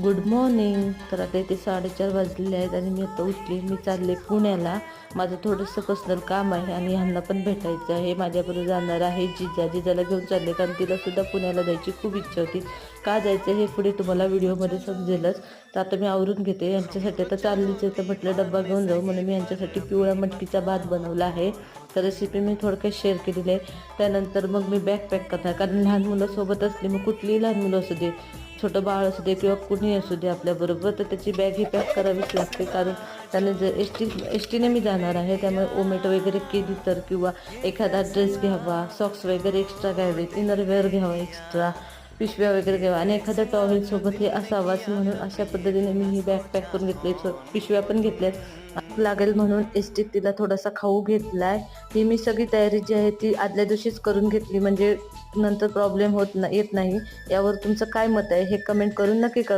Good morning. तर आता इथे 4:30 वाजलेले आहेत आणि मी आता उठली. मी चालले पुण्याला. माझं थोडंसं पर्सनल काम आहे आणि ह्यांना पण भेटायचं आहे. माझ्याबरोबर जाणार आहे जिजाला घेऊन चालले, कारण तिलासुद्धा पुण्याला जायची खूप इच्छा होती. का जायचं हे पुढे तुम्हाला व्हिडिओमध्ये समजेलच. तर आता मी आवरून घेते. यांच्यासाठी आता चाललीच आहे, तर म्हटलं डब्बा घेऊन जाऊ म्हणून मी यांच्यासाठी पिवळ्या मटकीचा भात बनवला आहे. तर रेसिपी मी थोडक्यात शेअर केलेली आहे. त्यानंतर मग मी बॅग पॅक करणार, कारण लहान मुलं सोबत असली, मग कुठलीही लहान मुलं असू दे, छोटं बाळ असू दे किंवा कुणी असू दे आपल्याबरोबर, तर त्याची बॅग ही पॅक करावीच लागते. कारण त्याने जर एस टीने मी जाणार आहे, त्यामुळे ओमेट वगैरे केली तर, किंवा एखादा ड्रेस घ्यावा, सॉक्स वगैरे एक्स्ट्रा घ्यावेत, इनरवेअर घ्यावा एक्स्ट्रा, पिशव्या वगैरे घ्यावा आणि एखादा टॉवेल सोबत हे असावाच, म्हणून अशा पद्धतीने मी ही बॅग पॅक करून घेतली. पिशव्या पण घेतल्यात लागेल म्हणून. एस टीत तिला थोडासा खाऊ घेतलाय. ही मी सगळी तयारी जी आहे ती आदल्या दिवशीच करून घेतली, म्हणजे नंतर प्रॉब्लेम येत नाही. यावर तुमचं काय मत आहे हे कमेंट करून नक्की कळवा.